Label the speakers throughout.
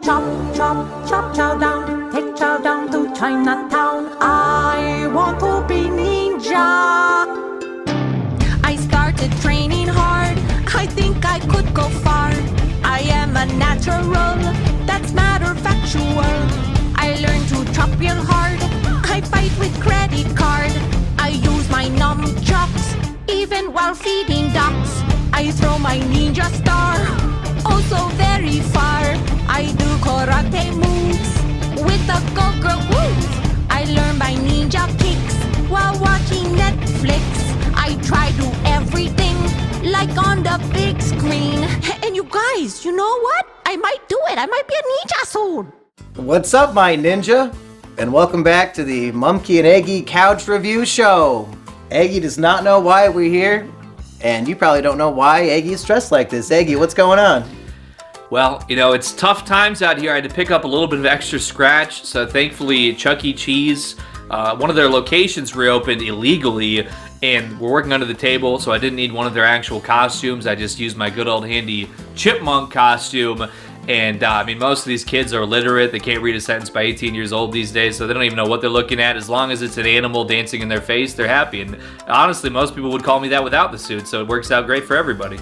Speaker 1: chop, chop, chop chow down. Take chow down to Chinatown. I want to be ninja. I started training hard. I think I could go far. I am a natural, that's matter factual. I learned to chop real hard. I fight with credit card. I use my nunchucks, even while feeding ducks. I throw my ninja star, oh so very far. I do karate moves with a go-go woo. I learn my ninja kicks while watching Netflix. I try to everything like on the big screen. And you guys, you know what? I might do it. I might be a ninja soon.
Speaker 2: What's up, my ninja? And welcome back to the Mumkey and Eggy Couch Review Show. Eggy does not know why we're here, and you probably don't know why Eggy is dressed like this. Eggy, what's going on?
Speaker 3: Well, you know, it's tough times out here. I had to pick up a little bit of extra scratch, so thankfully Chuck E. Cheese, one of their locations reopened illegally, and we're working under the table, so I didn't need one of their actual costumes. I just used my good old handy chipmunk costume. And I mean, most of these kids are illiterate. They can't read a sentence by 18 years old these days, so they don't even know what they're looking at. As long as it's an animal dancing in their face, they're happy. And honestly, most people would call me that without the suit, so it works out great for everybody.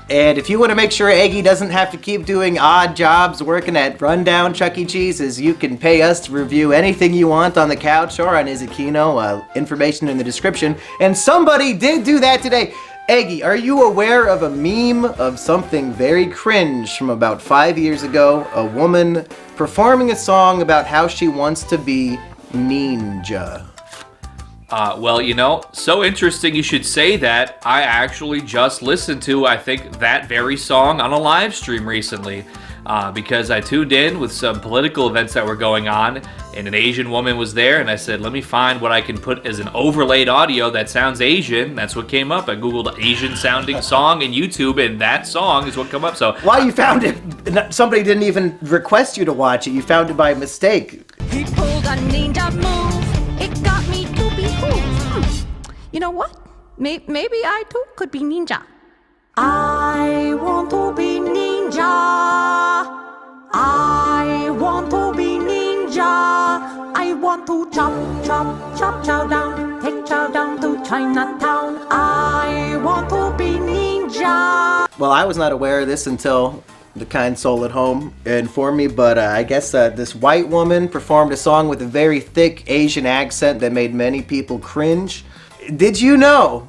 Speaker 2: And if you want to make sure Eggy doesn't have to keep doing odd jobs working at rundown Chuck E. Cheese's, you can pay us to review anything you want on the couch or on Izakino. Information in the description. And somebody did do that today. Eggy, are you aware of a meme of something very cringe from about 5 years ago? A woman performing a song about how she wants to be ninja.
Speaker 3: Well, you know, so interesting you should say that. I actually just listened to, I think, that very song on a live stream recently. Because I tuned in with some political events that were going on, and an Asian woman was there, and I said, let me find what I can put as an overlaid audio that sounds Asian. That's what came up. I googled Asian-sounding song in YouTube, and that song is what came up. So,
Speaker 2: wow, you found it. Somebody didn't even request you to watch it. You found it by mistake.
Speaker 1: He pulled a ninja move. It got me to be cool. You know what? Maybe I too could be ninja. I want to be ninja. I want to be ninja. I want to chop, chop, chop chow down. Take chow down to Chinatown. I want to be ninja.
Speaker 2: Well, I was not aware of this until the kind soul at home informed me, but I guess this white woman performed a song with a very thick Asian accent that made many people cringe. Did you know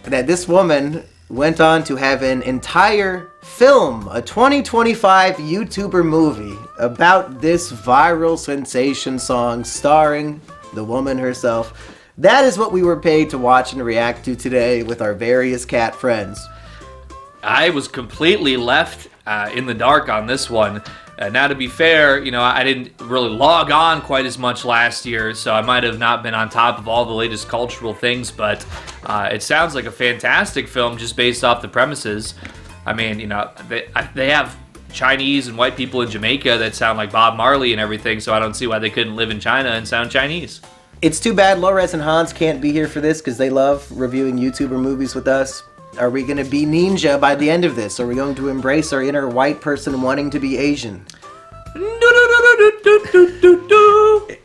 Speaker 2: that this woman went on to have an entire film, a 2025 YouTuber movie about this viral sensation song starring the woman herself? That is what we were paid to watch and react to today with our various cat friends.
Speaker 3: I was completely left in the dark on this one. Now, to be fair, you know, I didn't really log on quite as much last year, so I might have not been on top of all the latest cultural things, but it sounds like a fantastic film just based off the premises. I mean, you know, they have Chinese and white people in Jamaica that sound like Bob Marley and everything, so I don't see why they couldn't live in China and sound Chinese.
Speaker 2: It's too bad Lores and Hans can't be here for this because they love reviewing YouTuber movies with us. Are we going to be ninja by the end of this? Are we going to embrace our inner white person wanting to be Asian?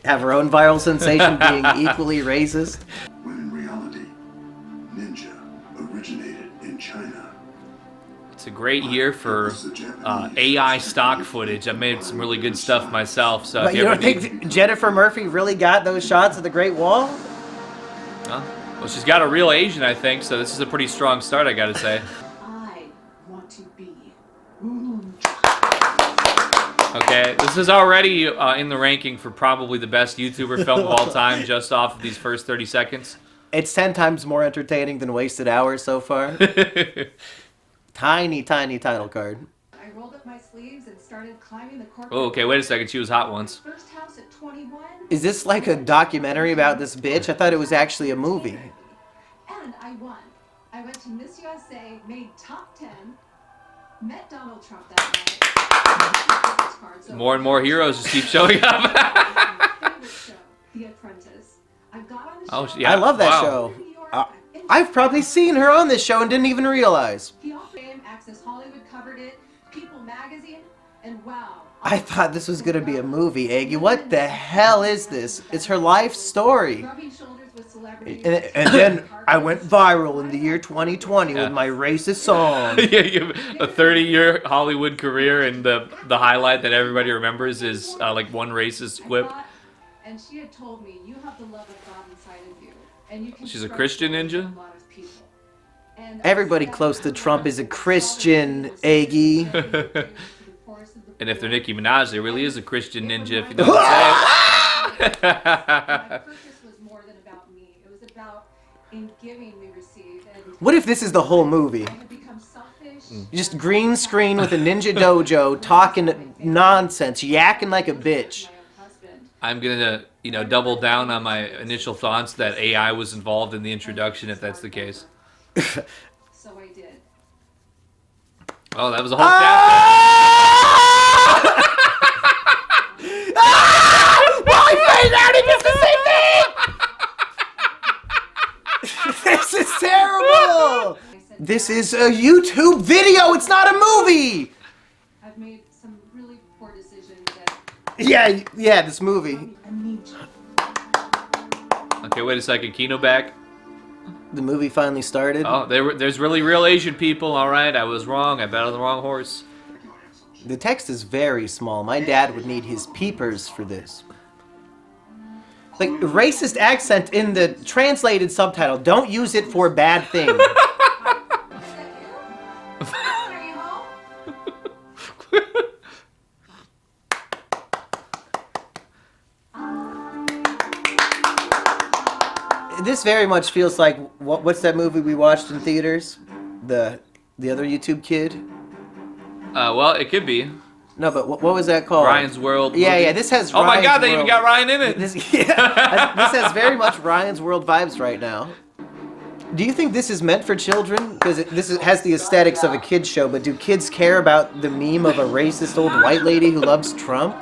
Speaker 2: Have our own viral sensation being equally racist?
Speaker 4: When in reality, ninja originated in China.
Speaker 3: It's a great year for AI stock footage. I made some really good stuff myself. So
Speaker 2: But you don't think Jennifer Murphy really got those shots of the Great Wall?
Speaker 3: Well, she's got a real Asian, I think, so this is a pretty strong start, I gotta say.
Speaker 5: I want to be.
Speaker 3: Okay, this is already in the ranking for probably the best YouTuber film of all time, just off of these first 30 seconds.
Speaker 2: It's 10 times more entertaining than Wasted Hours so far. Tiny title card.
Speaker 5: I rolled up my sleeves and started climbing the corporate.
Speaker 3: Oh, okay, wait a second, she was hot once.
Speaker 5: First house at 21.
Speaker 2: Is this like a documentary about this bitch? I thought it was actually a movie.
Speaker 5: And I won. I went to Miss USA, made top 10, met Donald Trump that night.
Speaker 3: More and more heroes just keep showing up.
Speaker 5: Favorite show, The Apprentice. I got on the show.
Speaker 3: Oh, yeah.
Speaker 2: I love that
Speaker 3: Wow.
Speaker 2: show. I've probably seen her on this show and didn't even realize.
Speaker 5: He also Access Hollywood covered it, People Magazine, and wow,
Speaker 2: I thought this was gonna be a movie, Eggy. What the hell is this? It's her life story.
Speaker 5: Rubbing shoulders with celebrities.
Speaker 2: And then I went viral in the year 2020 with my racist song.
Speaker 3: A 30-year Hollywood career, and the highlight that everybody remembers is like one racist quip.
Speaker 5: And she had told me, you have the love of God inside of you. And you can
Speaker 3: She's a
Speaker 5: trust
Speaker 3: Christian
Speaker 5: a
Speaker 3: ninja?
Speaker 5: lot of people. And
Speaker 2: Everybody close to Trump is a Christian, Eggy.
Speaker 3: And if they're Nicki Minaj, there really is a Christian ninja, if you know what I'm saying.
Speaker 5: My purpose was more than about me. It was about in giving we receive. And
Speaker 2: What if this is the whole movie?
Speaker 5: I had become selfish.
Speaker 2: Just green screen with a ninja dojo, talking nonsense, yakking like a bitch.
Speaker 5: My own husband.
Speaker 3: I'm gonna, double down on my initial thoughts that AI was involved in the introduction, if that's the case.
Speaker 5: So I did.
Speaker 3: Oh, that was a whole chapter.
Speaker 2: This is terrible! This is a YouTube video, it's not a movie!
Speaker 5: I've made some really poor decisions that
Speaker 2: Yeah, this movie.
Speaker 5: I need you.
Speaker 3: Okay, wait a second. Kino back.
Speaker 2: The movie finally started.
Speaker 3: Oh, there's really real Asian people. All right, I was wrong. I bet on the wrong horse.
Speaker 2: The text is very small. My dad would need his peepers for this. Like, racist accent in the translated subtitle. Don't use it for bad things.
Speaker 5: Is that you? Are you home?
Speaker 2: This very much feels like, what's that movie we watched in theaters? The other YouTube kid?
Speaker 3: Well, it could be
Speaker 2: No, but what was that called?
Speaker 3: Ryan's World.
Speaker 2: Yeah,
Speaker 3: movie.
Speaker 2: yeah, this has
Speaker 3: Oh my
Speaker 2: Ryan's
Speaker 3: God, they even
Speaker 2: World.
Speaker 3: got Ryan in it.
Speaker 2: This has very much Ryan's World vibes right now. Do you think this is meant for children? Because has the aesthetics of a kid's show, but do kids care about the meme of a racist old white lady who loves Trump?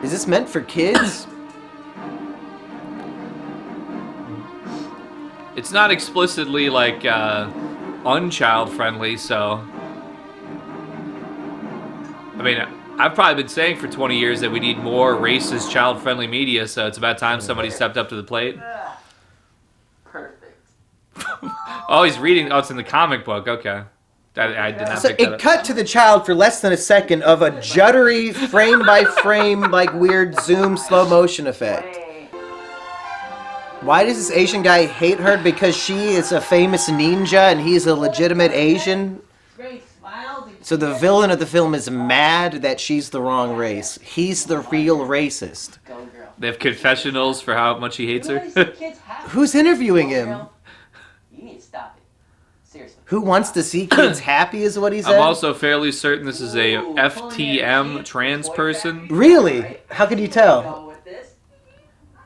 Speaker 2: Is this meant for kids?
Speaker 3: It's not explicitly like unchild friendly, so. I mean, I've probably been saying for 20 years that we need more racist, child-friendly media, so it's about time somebody stepped up to the plate.
Speaker 6: Perfect.
Speaker 3: Oh, he's reading. Oh, it's in the comic book. Okay. I did not
Speaker 2: So
Speaker 3: pick that
Speaker 2: it
Speaker 3: up.
Speaker 2: cut to the child for less than a second of a juddery, frame-by-frame, like weird zoom slow motion effect. Why does this Asian guy hate her? Because she is a famous ninja and he's a legitimate Asian?
Speaker 6: Great smiles.
Speaker 2: So the villain of the film is mad that she's the wrong race. He's the real racist.
Speaker 6: Go girl.
Speaker 3: They have confessionals for how much he hates her.
Speaker 6: Kids happy.
Speaker 2: Who's interviewing him?
Speaker 6: Girl, you need to stop it. Seriously.
Speaker 2: Who wants to see kids happy is what he said?
Speaker 3: I'm also fairly certain this is a FTM trans person.
Speaker 2: Really? How could you tell?
Speaker 6: Go with this.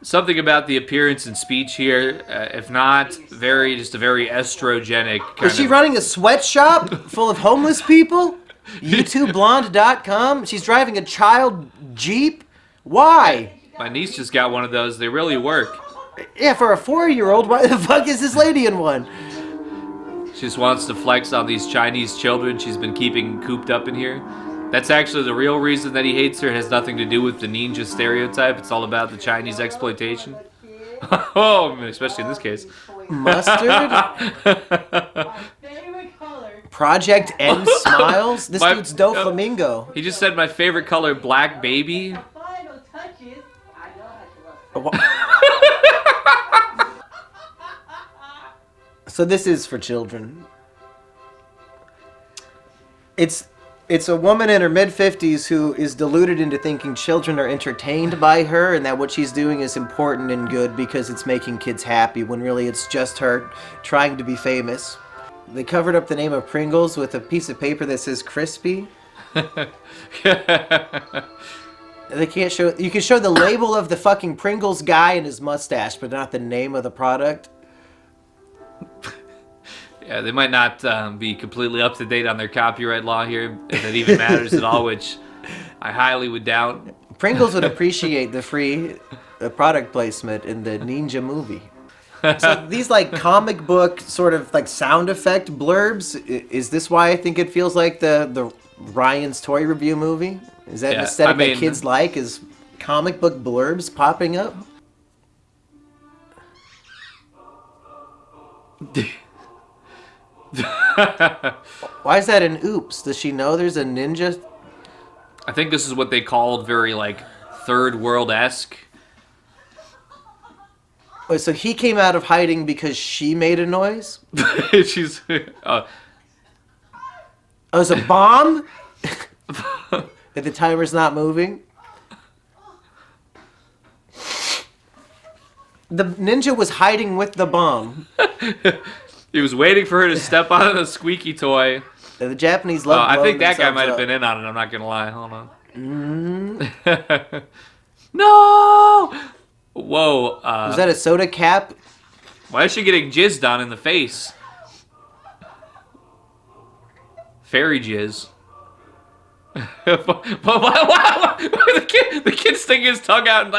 Speaker 3: Something about the appearance and speech here, if not just a very estrogenic kind
Speaker 2: Is she
Speaker 3: of.
Speaker 2: running a sweatshop full of homeless people? YouTubeblonde.com? She's driving a child Jeep? Why?
Speaker 3: My niece just got one of those. They really work.
Speaker 2: Yeah, for a 4-year-old, why the fuck is this lady in one?
Speaker 3: She just wants to flex on these Chinese children she's been keeping cooped up in here. That's actually the real reason that he hates her. It has nothing to do with the ninja stereotype. It's all about the Chinese exploitation. Oh, especially in this case.
Speaker 2: Mustard?
Speaker 6: My favorite color.
Speaker 2: Project N Smiles? This
Speaker 3: My-
Speaker 2: dude's Doflamingo.
Speaker 3: He just said my favorite color, black baby.
Speaker 6: Final touches. I know how to love.
Speaker 2: So this is for children. It's a woman in her mid-50s who is deluded into thinking children are entertained by her and that what she's doing is important and good because it's making kids happy, when really it's just her trying to be famous. They covered up the name of Pringles with a piece of paper that says crispy. They can't show. You can show the label of the fucking Pringles guy and his mustache, but not the name of the product.
Speaker 3: Yeah, they might not be completely up to date on their copyright law here, if it even matters at all, which I highly would doubt.
Speaker 2: Pringles would appreciate the free product placement in the Ninja movie. So these like comic book sort of like sound effect blurbs, is this why I think it feels like the Ryan's toy review movie? Is that an
Speaker 3: Yeah,
Speaker 2: aesthetic
Speaker 3: I mean-
Speaker 2: that kids like? Is comic book blurbs popping up? Why is that an oops? Does she know there's a ninja?
Speaker 3: I think this is what they called very like third world-esque.
Speaker 2: Oh, so he came out of hiding because she made a noise?
Speaker 3: She's
Speaker 2: Oh, it's a bomb? That the timer's not moving? The ninja was hiding with the bomb.
Speaker 3: he was waiting for her to step on a squeaky toy.
Speaker 2: The Japanese love
Speaker 3: I think
Speaker 2: blowing
Speaker 3: that guy
Speaker 2: themselves
Speaker 3: might have
Speaker 2: up.
Speaker 3: been in on it. I'm not gonna lie. Hold on. No! Whoa.
Speaker 2: Was that a soda cap?
Speaker 3: Why is she getting jizzed on in the face? Fairy jizz. the kid sticking his tongue out and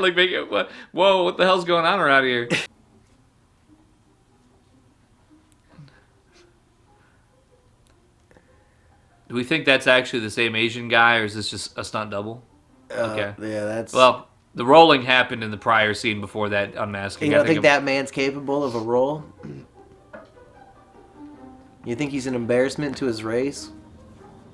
Speaker 3: like make it. Whoa! What the hell's going on around here? Do we think that's actually the same Asian guy, or is this just a stunt double? Okay.
Speaker 2: Yeah, that's...
Speaker 3: Well, the rolling happened in the prior scene before that unmasking.
Speaker 2: you don't think that man's capable of a role? You think he's an embarrassment to his race?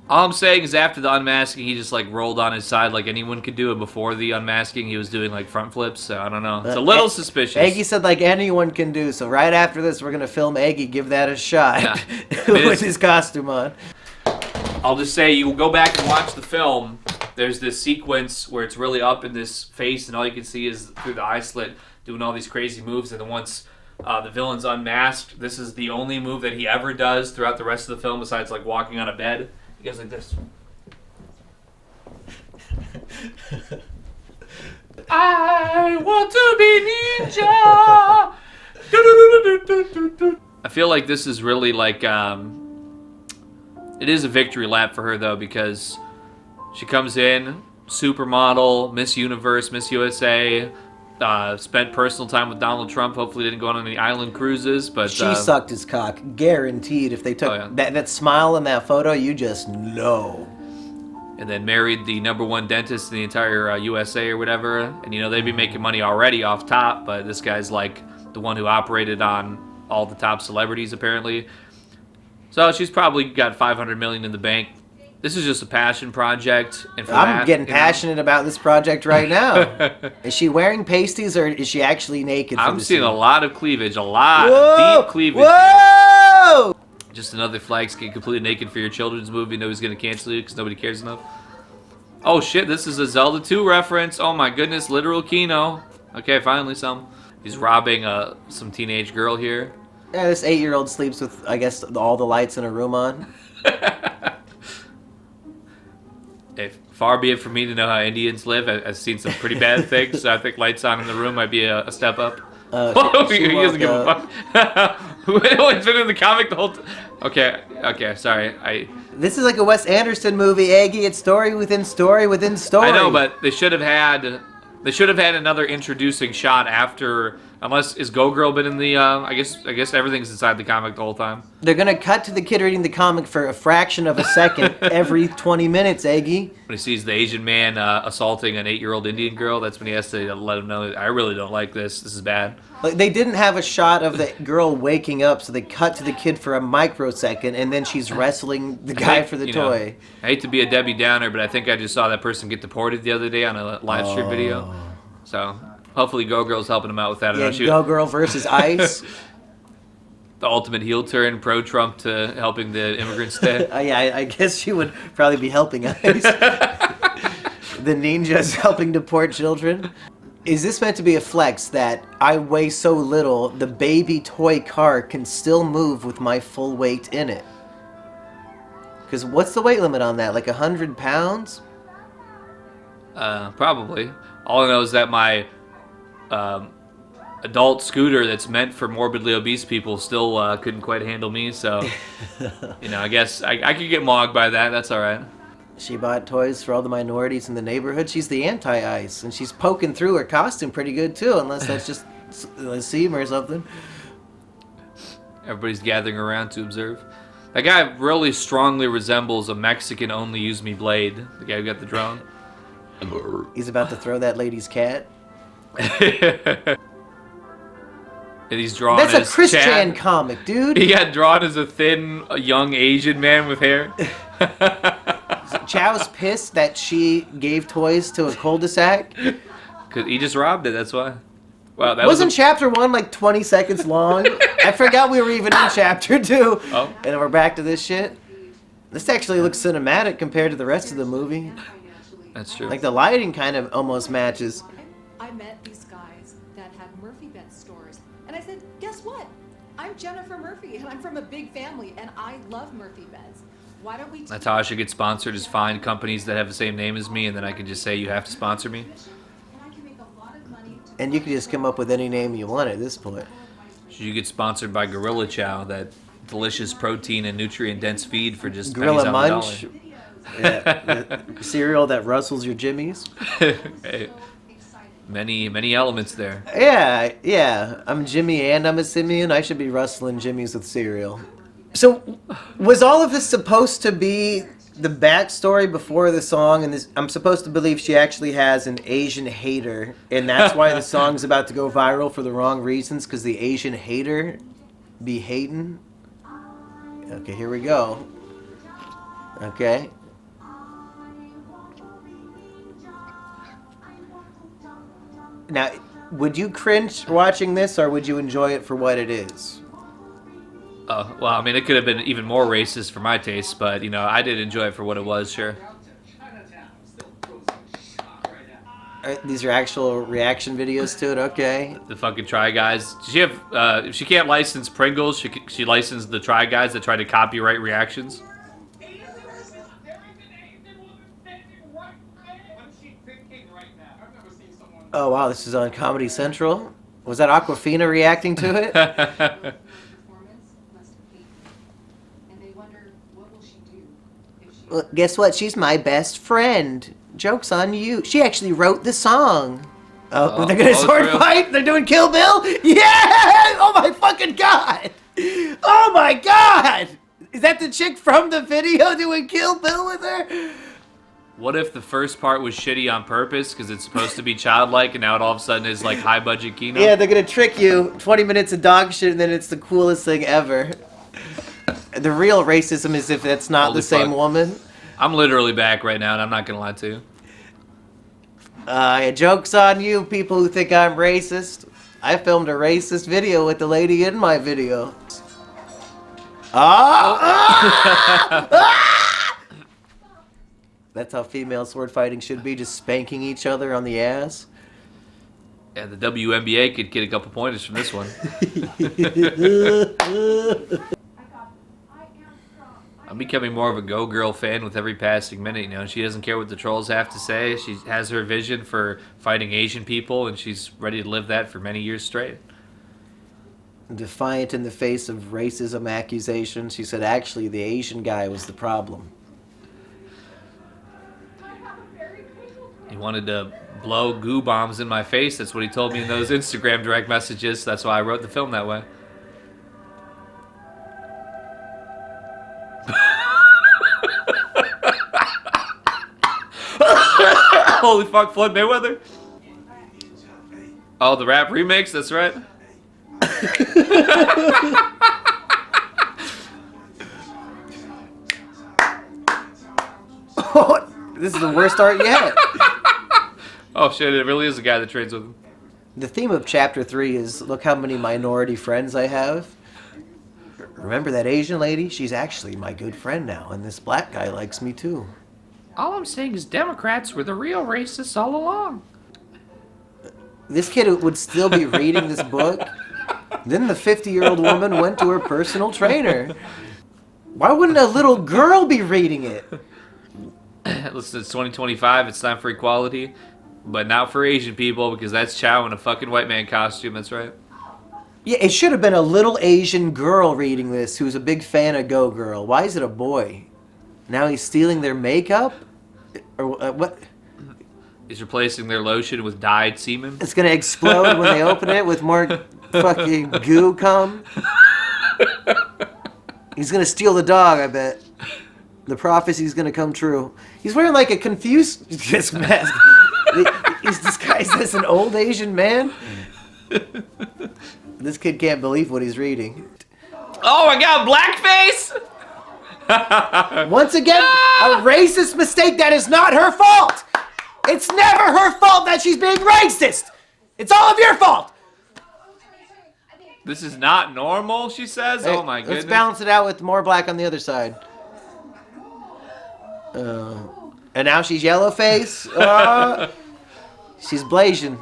Speaker 3: All I'm saying is after the unmasking, he just like rolled on his side like anyone could do, and before the unmasking, he was doing like front flips. So I don't know. It's a little suspicious.
Speaker 2: Eggy said like anyone can do. So right after this, we're gonna film Eggy give that a shot
Speaker 3: Yeah.
Speaker 2: with his costume on.
Speaker 3: I'll just say you go back and watch the film. There's this sequence where it's really up in this face, and all you can see is through the eye slit doing all these crazy moves. And then once the villain's unmasked, this is the only move that he ever does throughout the rest of the film, besides like walking on a bed. He goes like this. I want to be ninja. I feel like this is really like it is a victory lap for her though, because she comes in supermodel, Miss Universe, Miss USA. Spent personal time with Donald Trump. Hopefully didn't go on any island cruises, but
Speaker 2: She sucked his cock, guaranteed. If they took
Speaker 3: Oh, yeah.
Speaker 2: that smile in that photo, you just know.
Speaker 3: and then married the #1 dentist in the entire USA or whatever. And they'd be making money already off top, but this guy's like the one who operated on all the top celebrities apparently. So she's probably got $500 million in the bank. This is just a passion project, and for
Speaker 2: I'm
Speaker 3: that,
Speaker 2: getting passionate about this project right now. Is she wearing pasties or is she actually naked? For
Speaker 3: I'm
Speaker 2: the
Speaker 3: seeing
Speaker 2: scene?
Speaker 3: a lot of cleavage, a lot
Speaker 2: Whoa!
Speaker 3: of deep cleavage.
Speaker 2: Whoa!
Speaker 3: Just another flags get completely naked for your children's movie. Nobody's gonna cancel you because nobody cares enough. Oh shit! This is a Zelda 2 reference. Oh my goodness! Literal Kino. Okay, finally some. He's robbing some teenage girl here.
Speaker 2: Yeah, this 8-year-old sleeps with, I guess, all the lights in a room on.
Speaker 3: If far be it from me to know how Indians live, I've seen some pretty bad things. So I think lights on in the room might be a step up.
Speaker 2: She
Speaker 3: He doesn't give a
Speaker 2: woke
Speaker 3: fuck. It's been in the comic the whole time. Okay, sorry.
Speaker 2: This is like a Wes Anderson movie, Eggy. It's story within story within story.
Speaker 3: I know, but they should have had another introducing shot after. Unless is Go Girl been in the? I guess everything's inside the comic the whole time.
Speaker 2: They're gonna cut to the kid reading the comic for a fraction of a second every 20 minutes, Eggy.
Speaker 3: When he sees the Asian man assaulting an 8-year-old Indian girl, that's when he has to let him know, I really don't like this. This is bad.
Speaker 2: Like, they didn't have a shot of the girl waking up, so they cut to the kid for a microsecond, and then she's wrestling the guy for the toy.
Speaker 3: I hate to be a Debbie Downer, but I think I just saw that person get deported the other day on a live stream video. So hopefully Go Girl's helping him out with that. I
Speaker 2: Yeah,
Speaker 3: know
Speaker 2: Go Girl versus Ice.
Speaker 3: the ultimate heel turn, pro-Trump to helping the immigrants stay.
Speaker 2: Yeah, I guess she would probably be helping Ice. The ninja's helping deport children. Is this meant to be a flex that I weigh so little, the baby toy car can still move with my full weight in it? Because what's the weight limit on that? Like 100 pounds?
Speaker 3: Probably. All I know is that my adult scooter that's meant for morbidly obese people still couldn't quite handle me, so I guess I could get mogged by that. That's all right.
Speaker 2: She bought toys for all the minorities in the neighborhood. She's the anti-Ice, and she's poking through her costume pretty good too, unless that's just a seam or something.
Speaker 3: Everybody's gathering around to observe. That guy really strongly resembles a Mexican only use me blade. The guy who got the drone.
Speaker 2: He's about to throw that lady's cat.
Speaker 3: And he's drawn
Speaker 2: That's a
Speaker 3: as
Speaker 2: Chris
Speaker 3: Chad.
Speaker 2: Chan comic, dude.
Speaker 3: He got drawn as a thin, young Asian man with hair.
Speaker 2: Chow's pissed that she gave toys to a cul-de-sac.
Speaker 3: Cause he just robbed it. That's why. Wow, that
Speaker 2: Wasn't
Speaker 3: was
Speaker 2: chapter 1 like 20 seconds long? I forgot we were even in chapter 2.
Speaker 3: Oh.
Speaker 2: And we're back to this shit. This actually looks cinematic compared to the rest of the movie.
Speaker 3: That's true.
Speaker 2: Like the lighting kind of almost matches.
Speaker 5: I met these guys that had Murphy Bed stores, and I said, guess what? I'm Jennifer Murphy, and I'm from a big family, and I love Murphy Beds. Why don't we?
Speaker 3: That's how I should get sponsored, is find companies that have the same name as me, and then I can just say you have to sponsor me.
Speaker 5: And I can make a lot of money.
Speaker 2: And you can just come up with any name you want at this point.
Speaker 3: Should you get sponsored by Gorilla Chow, that delicious protein and nutrient dense feed for just
Speaker 2: Gorilla
Speaker 3: pennies on the
Speaker 2: Munch.
Speaker 3: dollar.
Speaker 2: Yeah, the cereal that rustles your jimmies.
Speaker 3: Hey, many elements there.
Speaker 2: Yeah. I'm Jimmy and I'm a Simian. I should be rustling jimmies with cereal. So, was all of this supposed to be the backstory before the song? And this, I'm supposed to believe she actually has an Asian hater, and that's why the song's about to go viral for the wrong reasons, because the Asian hater be hating. Okay, here we go. Okay. Now, would you cringe watching this, or would you enjoy it for what it is?
Speaker 3: Well, I mean, it could have been even more racist for my taste, but, you know, I did enjoy it for what it was, sure.
Speaker 2: These are actual reaction videos to it, okay.
Speaker 3: The fucking Try Guys. Does she have, if she can't license Pringles, she licensed the Try Guys that try to copyright reactions?
Speaker 2: Oh, wow, this is on Comedy Central? Was that Aquafina reacting to it?
Speaker 5: Performance must have hated me. And they wonder, what will she do if she...
Speaker 2: Well, guess what? She's my best friend. Joke's on you. She actually wrote the song. Oh, they're gonna sword
Speaker 3: true.
Speaker 2: fight? They're doing Kill Bill? Yeah! Oh my fucking god! Oh my god! Is that the chick from the video doing Kill Bill with her?
Speaker 3: What if the first part was shitty on purpose because it's supposed to be childlike, and now it all of a sudden is like high budget Kino?
Speaker 2: Yeah, they're gonna trick you. 20 minutes of dog shit, and then it's the coolest thing ever. The real racism is if that's not
Speaker 3: Holy
Speaker 2: the same
Speaker 3: fuck.
Speaker 2: woman.
Speaker 3: I'm literally back right now, and I'm not gonna lie to you.
Speaker 2: Joke's on you, people who think I'm racist. I filmed a racist video with the lady in my video. That's how female sword fighting should be, just spanking each other on the ass.
Speaker 3: Yeah, the WNBA could get a couple pointers from this one. I'm becoming more of a Go Girl fan with every passing minute. You know, she doesn't care what the trolls have to say. She has her vision for fighting Asian people, and she's ready to live that for many years straight.
Speaker 2: Defiant in the face of racism accusations, she said actually the Asian guy was the problem.
Speaker 3: He wanted to blow goo bombs in my face. That's what he told me in those Instagram direct messages. That's why I wrote the film that way. Holy fuck, Floyd Mayweather. Oh, the rap remix, that's right.
Speaker 2: This is the worst art yet.
Speaker 3: Oh shit, it really is a guy that trades with him.
Speaker 2: The theme of chapter 3 is look how many minority friends I have. Remember that Asian lady? She's actually my good friend now, and this black guy likes me too.
Speaker 3: All I'm saying is Democrats were the real racists all along.
Speaker 2: This kid would still be reading this book. Then the 50-year-old woman went to her personal trainer. Why wouldn't a little girl be reading it?
Speaker 3: Listen, it's 2025, it's time for equality. But not for Asian people, because that's Chow in a fucking white man costume, that's right.
Speaker 2: Yeah, it should have been a little Asian girl reading this who's a big fan of Go Girl. Why is it a boy? Now he's stealing their makeup? Or what?
Speaker 3: He's replacing their lotion with dyed semen.
Speaker 2: It's gonna explode when they open it with more fucking goo cum? He's gonna steal the dog, I bet. The prophecy's gonna come true. He's wearing like a confused mask. He's disguised as an old Asian man. This kid can't believe what he's reading.
Speaker 3: Oh my god, blackface!
Speaker 2: Once again, a racist mistake that is not her fault. It's never her fault that she's being racist. It's all of your fault.
Speaker 3: This is not normal, she says. Oh my goodness.
Speaker 2: Let's balance it out with more black on the other side. And now she's yellow face. She's Blasian.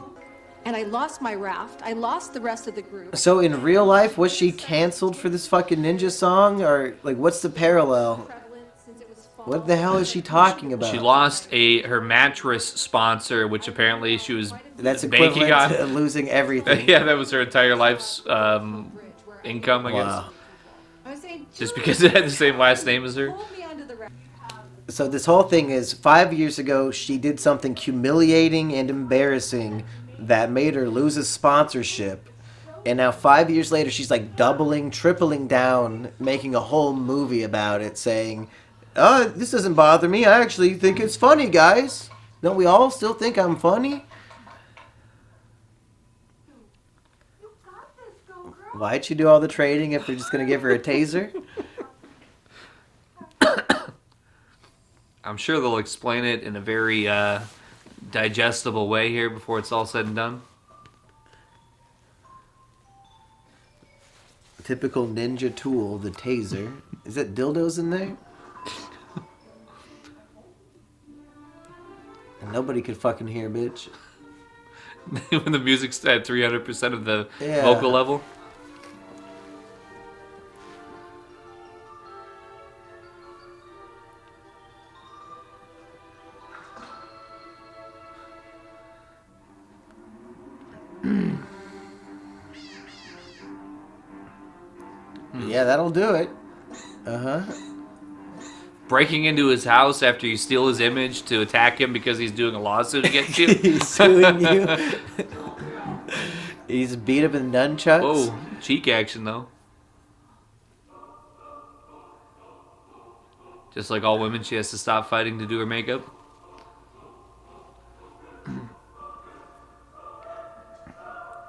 Speaker 5: And I lost my raft. I lost the rest of the group.
Speaker 2: So in real life, was she canceled for this fucking ninja song? Or like what's the parallel?
Speaker 5: Prevalent since it was fall.
Speaker 2: What the hell is she talking about?
Speaker 3: She lost her mattress sponsor, which apparently she was
Speaker 2: That's
Speaker 3: banking
Speaker 2: equivalent
Speaker 3: on.
Speaker 2: to losing everything.
Speaker 3: Yeah, that was her entire life's income, I guess.
Speaker 2: Wow.
Speaker 5: I was saying,
Speaker 3: Just because it had the same last name as her.
Speaker 5: pull me onto the raft.
Speaker 2: So this whole thing is 5 years ago, she did something humiliating and embarrassing that made her lose a sponsorship. And now 5 years later, she's like doubling, tripling down, making a whole movie about it, saying, oh, this doesn't bother me. I actually think it's funny, guys. Don't we all still think I'm funny? Why'd she do all the trading if they're just going to give her a taser?
Speaker 3: I'm sure they'll explain it in a very digestible way here before it's all said and done.
Speaker 2: Typical ninja tool, the taser. Is that dildos in there? And nobody could fucking hear, bitch.
Speaker 3: When the music's at 300% of the
Speaker 2: Yeah.
Speaker 3: vocal level.
Speaker 2: Yeah, that'll do it. Uh-huh.
Speaker 3: Breaking into his house after you steal his image to attack him because he's doing a lawsuit against you.
Speaker 2: He's suing you. He's beat up with nunchucks.
Speaker 3: Oh, cheek action though. Just like all women, she has to stop fighting to do her makeup.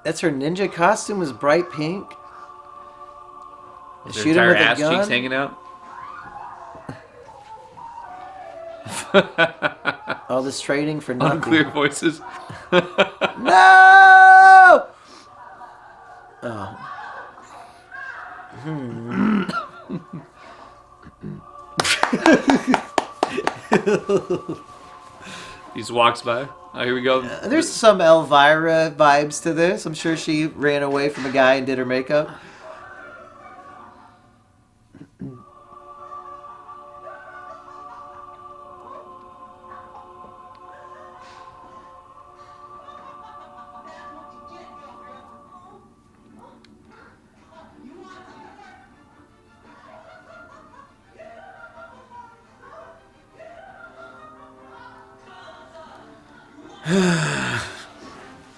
Speaker 2: That's her ninja costume is bright pink.
Speaker 3: Her
Speaker 2: Shoot him
Speaker 3: entire
Speaker 2: with a
Speaker 3: ass
Speaker 2: gun.
Speaker 3: cheeks hanging out.
Speaker 2: All this trading for nothing.
Speaker 3: Unclear voices.
Speaker 2: No! Oh.
Speaker 3: He just walks by. Oh, here we go.
Speaker 2: There's some Elvira vibes to this. I'm sure she ran away from a guy and did her makeup.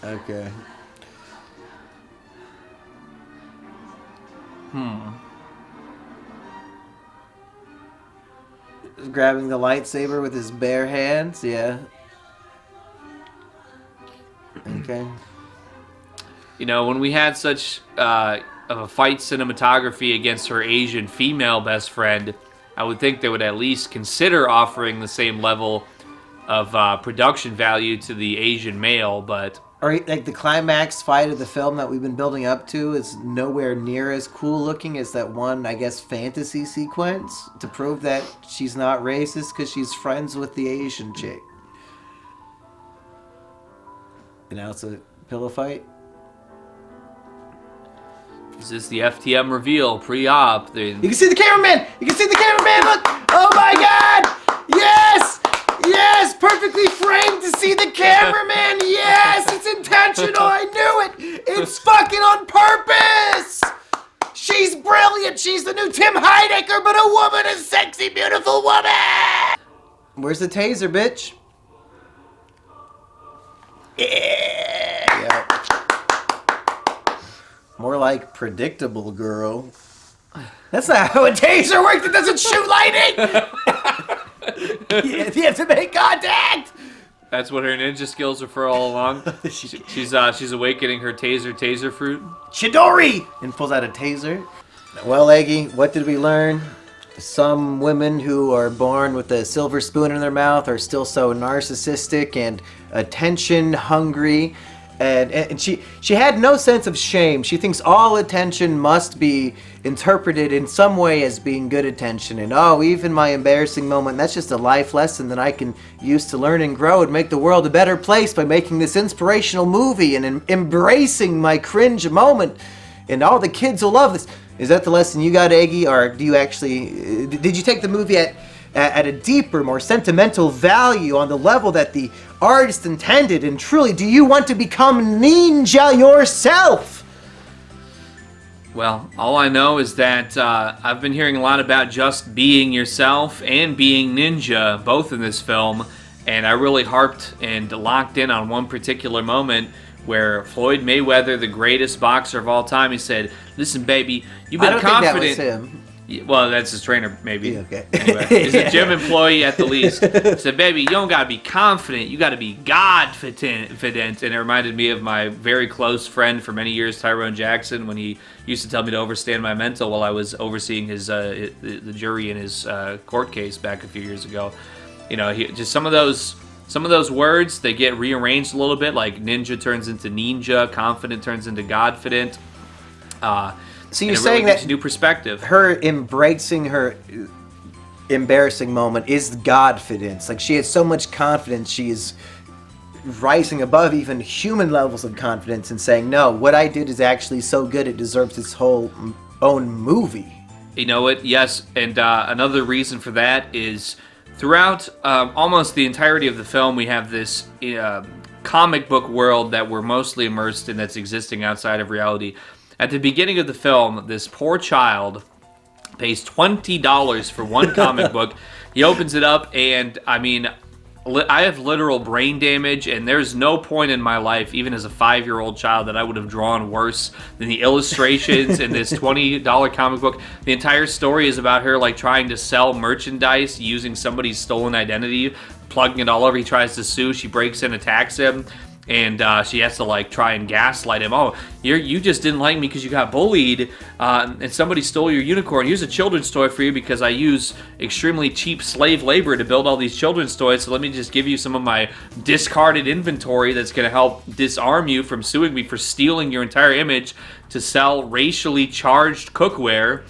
Speaker 2: Okay. Grabbing the lightsaber with his bare hands, yeah. Okay.
Speaker 3: You know, when we had such of a fight cinematography against her Asian female best friend, I would think they would at least consider offering the same level of production value to the Asian male, but...
Speaker 2: Or like the climax fight of the film that we've been building up to is nowhere near as cool looking as that one, I guess, fantasy sequence to prove that she's not racist because she's friends with the Asian chick. And now it's a pillow fight.
Speaker 3: Is this the FTM reveal pre-op?
Speaker 2: You can see the cameraman! You can see the cameraman! Look! Oh my god! Yes! Yes! Perfectly framed to see the cameraman! Yes! It's intentional! I knew it! It's fucking on purpose! She's brilliant! She's the new Tim Heidecker, but a woman, a sexy, beautiful woman! Where's the taser, bitch? Yeah. More like predictable, girl. That's not how a taser works. It doesn't shoot lightning. You have to make contact.
Speaker 3: That's what her ninja skills are for all along. She's awakening her taser fruit.
Speaker 2: Chidori! And pulls out a taser. Well, Eggy, what did we learn? Some women who are born with a silver spoon in their mouth are still so narcissistic and attention hungry. And she had no sense of shame. She thinks all attention must be interpreted in some way as being good attention. And even my embarrassing moment, that's just a life lesson that I can use to learn and grow and make the world a better place by making this inspirational movie and embracing my cringe moment. And all the kids will love this. Is that the lesson you got, Eggy? Or do you actually... Did you take the movie at a deeper, more sentimental value on the level that the artist intended? And truly, do you want to become ninja yourself?
Speaker 3: Well, all I know is that I've been hearing a lot about just being yourself and being ninja, both in this film, and I really harped and locked in on one particular moment where Floyd Mayweather, the greatest boxer of all time, he said, "Listen, baby, you've been confident."
Speaker 2: Think that was him.
Speaker 3: Well, that's his trainer, maybe.
Speaker 2: Yeah, okay.
Speaker 3: Anyway, he's a gym employee at the least. He said, "Baby, you don't gotta be confident. You gotta be God-fident." And it reminded me of my very close friend for many years, Tyrone Jackson, when he used to tell me to overstand my mental while I was overseeing his the jury in his court case back a few years ago. You know, just some of those words, they get rearranged a little bit. Like ninja turns into ninja, confident turns into Godfident.
Speaker 2: So you're
Speaker 3: really
Speaker 2: saying that
Speaker 3: new perspective.
Speaker 2: Her embracing her embarrassing moment is Godfidence. Like, she has so much confidence, she is rising above even human levels of confidence and saying, no, what I did is actually so good it deserves its whole own movie.
Speaker 3: You know what? Yes, and another reason for that is throughout almost the entirety of the film, we have this comic book world that we're mostly immersed in that's existing outside of reality. At the beginning of the film, this poor child pays $20 for one comic book. He opens it up, and I mean, I have literal brain damage, and there's no point in my life, even as a 5-year-old child, that I would have drawn worse than the illustrations in this $20 comic book. The entire story is about her like trying to sell merchandise using somebody's stolen identity, plugging it all over. He tries to sue. She breaks in, attacks him. And she has to like try and gaslight him. Oh, you just didn't like me because you got bullied, and somebody stole your unicorn. Here's a children's toy for you because I use extremely cheap slave labor to build all these children's toys. So let me just give you some of my discarded inventory that's going to help disarm you from suing me for stealing your entire image to sell racially charged cookware.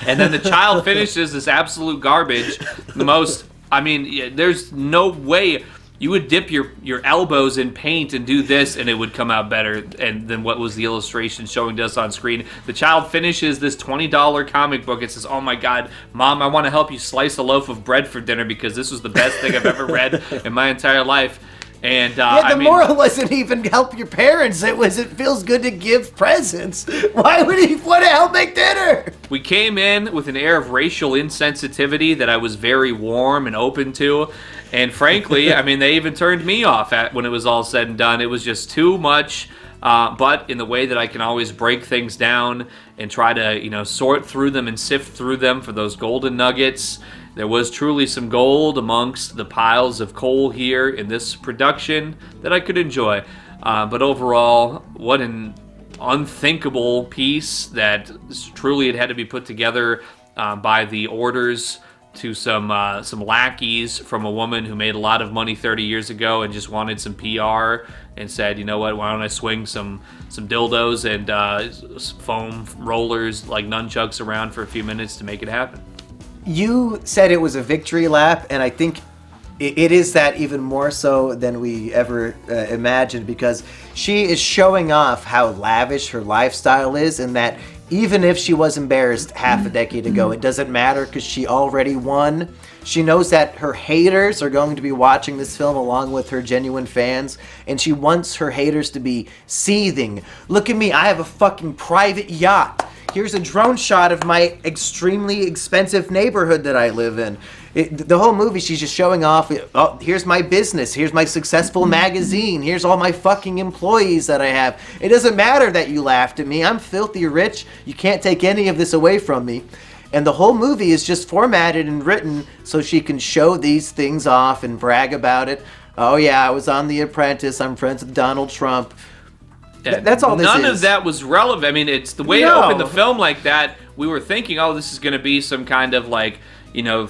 Speaker 3: And then the child finishes this absolute garbage. There's no way. You would dip your elbows in paint and do this, and it would come out better than what was the illustration showing to us on screen. The child finishes this $20 comic book and says, "Oh my God, Mom, I want to help you slice a loaf of bread for dinner because this was the best thing I've ever read in my entire life." And
Speaker 2: the moral wasn't even help your parents. It feels good to give presents. Why would he want to help make dinner?
Speaker 3: We came in with an air of racial insensitivity that I was very warm and open to. And frankly, they even turned me off when it was all said and done. It was just too much, but in the way that I can always break things down and try to, sort through them and sift through them for those golden nuggets. There was truly some gold amongst the piles of coal here in this production that I could enjoy. But overall, what an unthinkable piece that truly it had to be put together by the orders to some lackeys from a woman who made a lot of money 30 years ago and just wanted some PR and said, you know what, why don't I swing some dildos and foam rollers like nunchucks around for a few minutes to make it happen.
Speaker 2: You said it was a victory lap, and I think it is that even more so than we ever imagined, because she is showing off how lavish her lifestyle is, and that even if she was embarrassed half a decade ago, it doesn't matter because she already won. She knows that her haters are going to be watching this film along with her genuine fans, and she wants her haters to be seething. Look at me, I have a fucking private yacht. Here's a drone shot of my extremely expensive neighborhood that I live in. The whole movie, she's just showing off, oh, here's my business, here's my successful magazine, here's all my fucking employees that I have. It doesn't matter that you laughed at me. I'm filthy rich. You can't take any of this away from me. And the whole movie is just formatted and written so she can show these things off and brag about it. Oh, yeah, I was on The Apprentice. I'm friends with Donald Trump. That's all this is.
Speaker 3: None of that was relevant. I mean, it's the way to open the film like that. We were thinking, oh, this is going to be some kind of like, thin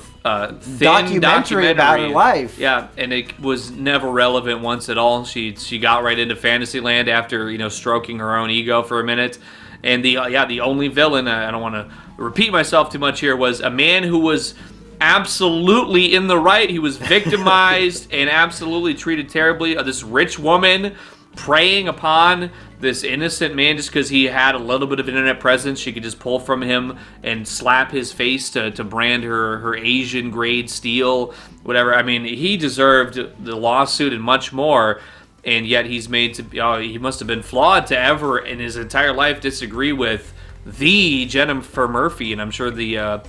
Speaker 3: documentary
Speaker 2: about her life.
Speaker 3: Yeah, and it was never relevant once at all. She got right into Fantasyland after stroking her own ego for a minute, and the only villain, I don't want to repeat myself too much here, was a man who was absolutely in the right. He was victimized and absolutely treated terribly. This rich woman preying upon this innocent man just because he had a little bit of internet presence. She could just pull from him and slap his face to brand her Asian grade steel, whatever. I mean, he deserved the lawsuit and much more, and yet he's made to he must have been flawed to ever in his entire life disagree with the Jennifer Murphy. And I'm sure the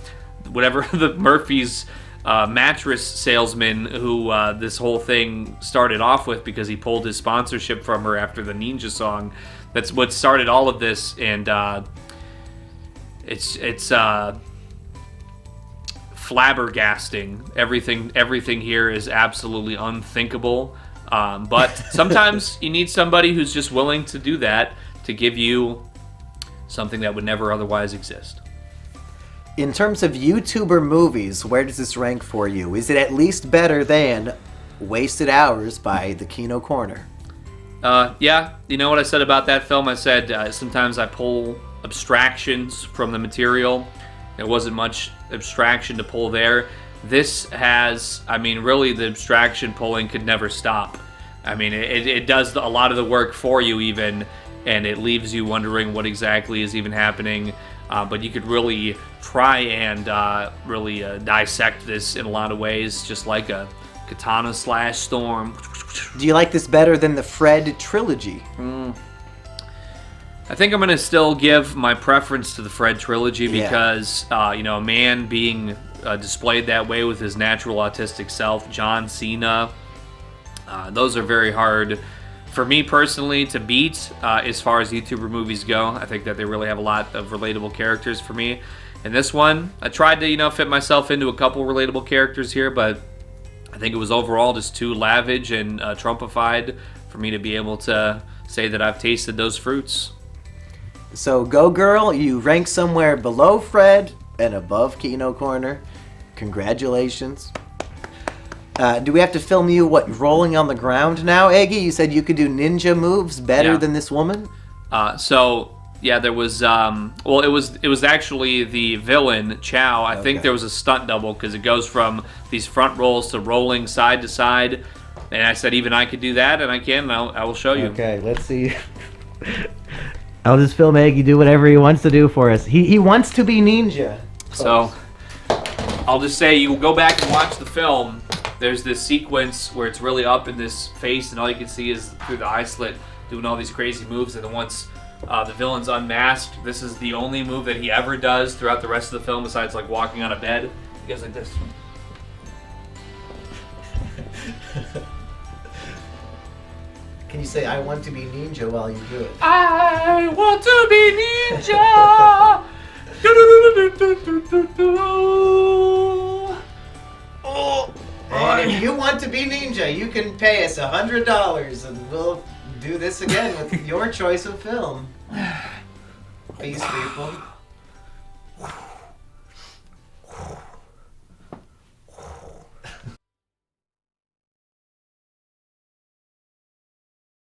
Speaker 3: whatever the Murphy's mattress salesman who this whole thing started off with, because he pulled his sponsorship from her after the Ninja song. That's what started all of this, and it's flabbergasting. Everything here is absolutely unthinkable. But sometimes you need somebody who's just willing to do that to give you something that would never otherwise exist.
Speaker 2: In terms of YouTuber movies, where does this rank for you? Is it at least better than Wasted Hours by the Kino Corner?
Speaker 3: Yeah, you know what I said about that film? I said sometimes I pull abstractions from the material. There wasn't much abstraction to pull there. This has, really the abstraction pulling could never stop. It does a lot of the work for you even, and it leaves you wondering what exactly is even happening. But you could really try and really dissect this in a lot of ways, just like a katana slash storm.
Speaker 2: Do you like this better than the Fred trilogy?
Speaker 3: I think I'm going to still give my preference to the Fred trilogy because, a man being displayed that way with his natural autistic self, John Cena, those are very hard for me personally to beat as far as YouTuber movies go. I think that they really have a lot of relatable characters for me. And this one, I tried to fit myself into a couple relatable characters here, but I think it was overall just too lavish and Trumpified for me to be able to say that I've tasted those fruits.
Speaker 2: So go girl, you rank somewhere below Fred and above Kino Corner. Congratulations. Do we have to film you, rolling on the ground now, Eggy? You said you could do ninja moves better than this woman?
Speaker 3: There was, it was actually the villain, Chow. I think there was a stunt double because it goes from these front rolls to rolling side to side. And I said even I could do that, and I can, and I will show you.
Speaker 2: Okay, let's see. I'll just film Eggy do whatever he wants to do for us. He wants to be ninja.
Speaker 3: So, I'll just say you go back and watch the film. There's this sequence where it's really up in this face, and all you can see is through the eye slit doing all these crazy moves. And then once the villain's unmasked, this is the only move that he ever does throughout the rest of the film besides like walking on a bed. He goes like this.
Speaker 2: Can you say, I want to be ninja while you do it?
Speaker 3: I want to be ninja!
Speaker 2: And if you want to be ninja, you can pay us $100 and we'll do this again with your choice of film. Peace, people.